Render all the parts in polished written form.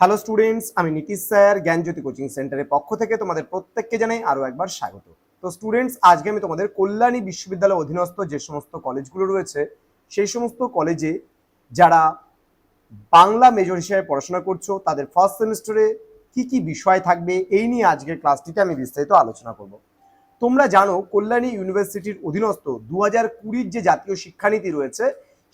Hello students, আমি Nitish sir জ্ঞানজ্যোতি coaching সেন্টারের পক্ষ থেকে তোমাদের প্রত্যেককে জানাই আরও একবার স্বাগত। তো স্টুডেন্টস, আজকে আমি তোমাদের কল্যাণী বিশ্ববিদ্যালয় অধীনস্থ যে সমস্ত কলেজগুলো রয়েছে সেই সমস্ত কলেজে যারা বাংলা মেজর হিসেবে পড়াশোনা করছো তাদের ফার্স্ট সেমিস্টারে কি কি বিষয় থাকবে এই নিয়ে আজকের ক্লাসটিতে আমি বিস্তারিত আলোচনা করব। তোমরা জানো কল্যাণী ইউনিভার্সিটির অধীনস্থ 2020 যে জাতীয় শিক্ষানীতি রয়েছে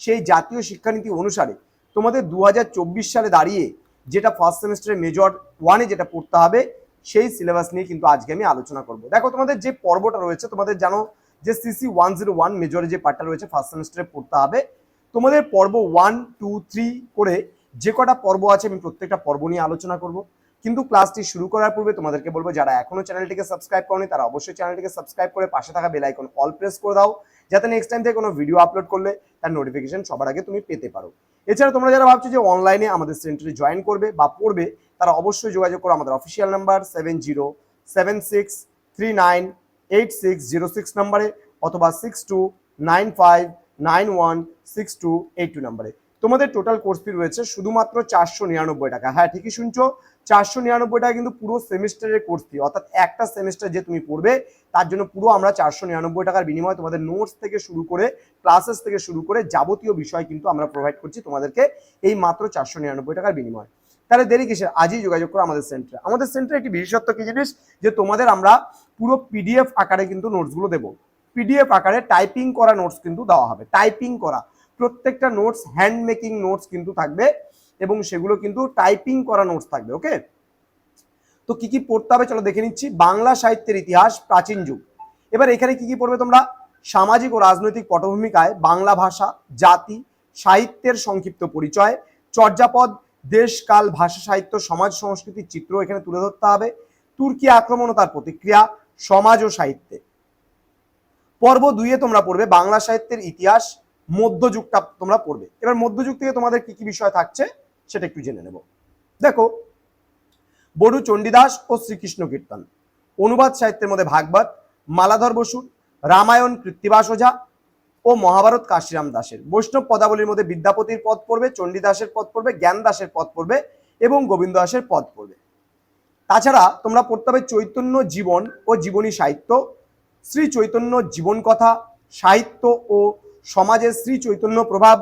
সেই জাতীয় শিক্ষানীতি অনুসারে তোমাদের 2024 সালে দাঁড়িয়ে যেটা ফার্স্ট সেমিস্টারে মেজর ওয়ানে যেটা পড়তে হবে সেই সিলেবাস নিয়ে কিন্তু আজকে আমি আলোচনা করব। দেখো তোমাদের যে পর্বটা রয়েছে তোমাদের জানো যে সিসি 101 মেজরে যে পার্টটা রয়েছে ফার্স্ট সেমিস্টারে পড়তে হবে। তোমাদের পর্ব 1, 2, 3 করে যে কটা পর্ব আছে আমি প্রত্যেকটা পর্ব নিয়ে আলোচনা করব। কিন্তু ক্লাসটি শুরু করার পূর্বে তোমাদেরকে বলবো যারা এখনো চ্যানেলটিকে সাবস্ক্রাইব করনি তারা অবশ্যই চ্যানেলটিকে সাবস্ক্রাইব করে পাশে থাকা বেল আইকন অল প্রেস করে দাও, যাতে নেক্সট টাইম থেকে কোনো ভিডিও আপলোড করলে তার নোটিফিকেশন সবার আগে তুমি পেতে পারো। এছাড়া তোমরা যারা ভাবছো যে অনলাইনে আমাদের সেন্টারে জয়েন করবে বা পড়বে তারা অবশ্যই যোগাযোগ করো আমাদের অফিসিয়াল নাম্বার 7076398606 নাম্বারে অথবা 6295916282 নাম্বারে। তোমাদের টোটাল কোর্স ফি রয়েছে শুধুমাত্র 499 টাকা। হ্যাঁ, ঠিকই শুনছো, 499 টাকা কিন্তু পুরো সেমিস্টারের কোর্স ফি, অর্থাৎ একটা সেমিস্টার যে তুমি পড়বে তার জন্য পুরো আমরা 499 টাকার বিনিময়ে তোমাদের নোটস থেকে শুরু করে ক্লাসেস থেকে শুরু করে যাবতীয় বিষয় কিন্তু আমরা প্রোভাইড করছি তোমাদেরকে এই মাত্র 499 টাকার বিনিময়ে। তাহলে দেরি কিসের, আজই যোগাযোগ করো আমাদের সেন্টারে। আমাদের সেন্টারে একটি বিশেষত্ব কি জিনিস, যে তোমাদের আমরা পুরো পিডিএফ আকারে কিন্তু নোটসগুলো দেবো। পিডিএফ আকারে টাইপিং করা নোটস কিন্তু দেওয়া হবে, টাইপিং করা প্রত্যেকটা নোটস হ্যান্ড মেকিং নোটস কিন্তু থাকবে এবং সেগুলো কিন্তু টাইপিং করা নোটস থাকবে। ওকে, তো কি কি পড়তে হবে চলো দেখে নিচ্ছি। বাংলা সাহিত্যের ইতিহাস, প্রাচীন যুগ। এবার এখানে কি কি পড়বে তোমরা? সামাজিক ও রাজনৈতিক পটভূমিকায় বাংলা ভাষা, জাতি, সাহিত্যের সংক্ষিপ্ত পরিচয়, চর্যাপদ, দেশ, কাল, ভাষা, সাহিত্য, সমাজ, সংস্কৃতির চিত্র এখানে তুলে ধরতে হবে। তুর্কি আক্রমণ ও তার প্রতিক্রিয়া, সমাজ ও সাহিত্যে। পর্ব 2-এ তোমরা পড়বে বাংলা সাহিত্যের ইতিহাস, মধ্যযুগটা তোমরা পড়বে। এবার মধ্যযুগ থেকে তোমাদের কি কি বিষয় থাকছে সেটা একটু জেনে নেব। দেখো, বড়ু চণ্ডীদাস ও শ্রীকৃষ্ণ কীর্তন, অনুবাদ সাহিত্যের মধ্যে ভাগবত, মালাধর বসুর, রামায়ণ কৃত্তিবাস ওঝা ও মহাভারত কাশিরাম দাসের। বৈষ্ণব পদাবলীর মধ্যে বিদ্যাপতির পদ পড়বে, চণ্ডীদাসের পদ পড়বে, জ্ঞান দাসের পদ পড়বে এবং গোবিন্দ দাসের পদ পড়বে। তাছাড়া তোমরা পড়তে হবে চৈতন্য জীবন ও জীবনী সাহিত্য, শ্রী চৈতন্য জীবন কথা, সাহিত্য ও সমাজের শ্রী চৈতন্য প্রভাব,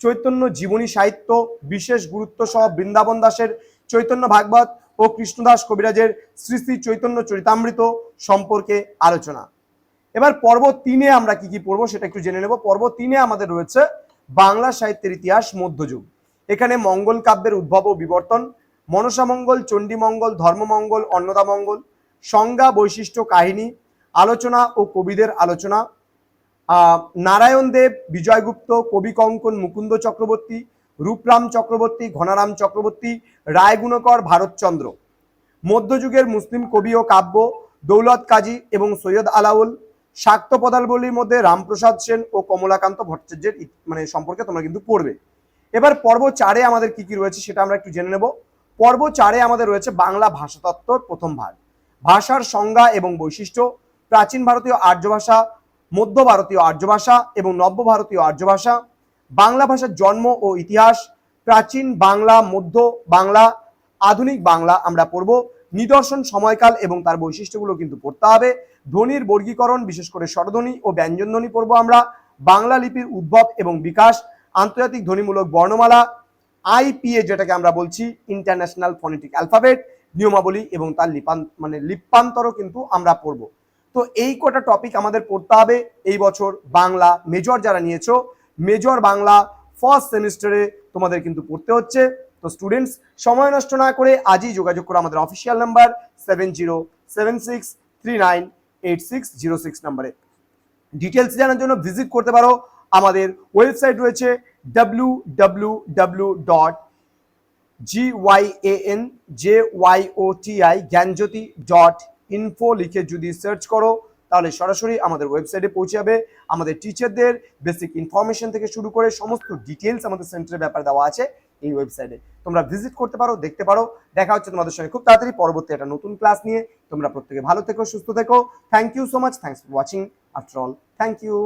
চৈতন্য জীবনী সাহিত্য, বিশেষ গুরুত্ব সহ বৃন্দাবন দাসের চৈতন্য ভাগবত ও কৃষ্ণদাস কবিরাজের শ্রী শ্রী চৈতন্য চরিতামৃত সম্পর্কে আলোচনা। এবার পর্ব 3-এ আমরা কি কি পড়বো সেটা একটু জেনে নেব। পর্ব 3-এ আমাদের রয়েছে বাংলা সাহিত্যের ইতিহাস, মধ্যযুগ। এখানে মঙ্গল কাব্যের উদ্ভব ও বিবর্তন, মনসা মঙ্গল, চণ্ডী মঙ্গল, ধর্মমঙ্গল, অন্নদা মঙ্গল, সংজ্ঞা, বৈশিষ্ট্য, কাহিনী, আলোচনা ও কবিদের আলোচনা, নারায়ণ দেব, বিজয়গুপ্ত, কবি কঙ্কন, মুকুন্দ চক্রবর্তী, রূপরাম চক্রবর্তী, ঘনারাম চক্রবর্তী, রায়গুণকর, ভারতচন্দ্র। মধ্যযুগের মুসলিম কবি ও কাব্য, দৌলত কাজী এবং সৈয়দ আলাউল। শাক্ত পদাবলীর মধ্যে রামপ্রসাদ সেন ও কমলাকান্ত ভট্টাচার্যের সম্পর্কে তোমরা কিন্তু পড়বে। এবার পর্ব 4-এ আমাদের কি কি রয়েছে সেটা আমরা একটু জেনে নেব। পর্ব 4-এ আমাদের রয়েছে বাংলা ভাষাতত্ত্বর প্রথম ভাগ, ভাষার সংজ্ঞা এবং বৈশিষ্ট্য, প্রাচীন ভারতীয় আর্য ভাষা, মধ্য ভারতীয় আর্য ভাষা এবং নব্য ভারতীয় আর্য ভাষা, বাংলা ভাষার জন্ম ও ইতিহাস, প্রাচীন বাংলা, মধ্য বাংলা, আধুনিক বাংলা আমরা পড়ব। নিদর্শন, সময়কাল এবং তার বৈশিষ্ট্যগুলো কিন্তু পড়তে হবে। ধ্বনির বর্গীকরণ, বিশেষ করে স্বরধ্বনি ও ব্যঞ্জনধ্বনি পড়ব আমরা। বাংলা লিপির উদ্ভব এবং বিকাশ, আন্তর্জাতিক ধ্বনিমূলক বর্ণমালা, আইপিএ যেটাকে আমরা বলছি ইন্টারন্যাশনাল ফনেটিক অ্যালফাবেট, নিয়মাবলী এবং তার লিপান্তরও কিন্তু আমরা পড়ব। তো এই কটা টপিক আমাদের পড়তে হবে এই বছর বাংলা মেজর যারা নিয়েছো, মেজর বাংলা ফার্স্ট সেমিস্টারে তোমাদের কিন্তু পড়তে হচ্ছে। তো স্টুডেন্টস, সময় নষ্ট না করে আজই যোগাযোগ করো আমাদের অফিসিয়াল নাম্বার 7076398606 নাম্বারে। ডিটেলস জানার জন্য ভিজিট করতে পারো আমাদের ওয়েবসাইট রয়েছে www.gyanjyoti.info লিখে যদি সার্চ করো তাহলে সরাসরি আমাদের ওয়েবসাইটে পৌঁছে যাবে। আমাদের টিচারদের বেসিক ইনফরমেশন থেকে শুরু করে সমস্ত ডিটেলস আমাদের সেন্টারের ব্যাপারে দেওয়া আছে এই ওয়েবসাইটে। তোমরা ভিজিট করতে পারো, দেখতে পারো। দেখা হচ্ছে তোমাদের সঙ্গে খুব তাড়াতাড়ি পরবর্তী একটা নতুন ক্লাস নিয়ে। তোমরা প্রত্যেকে ভালো থেকো, সুস্থ থেকো। Thank you so much, thanks for watching. After all, thank you.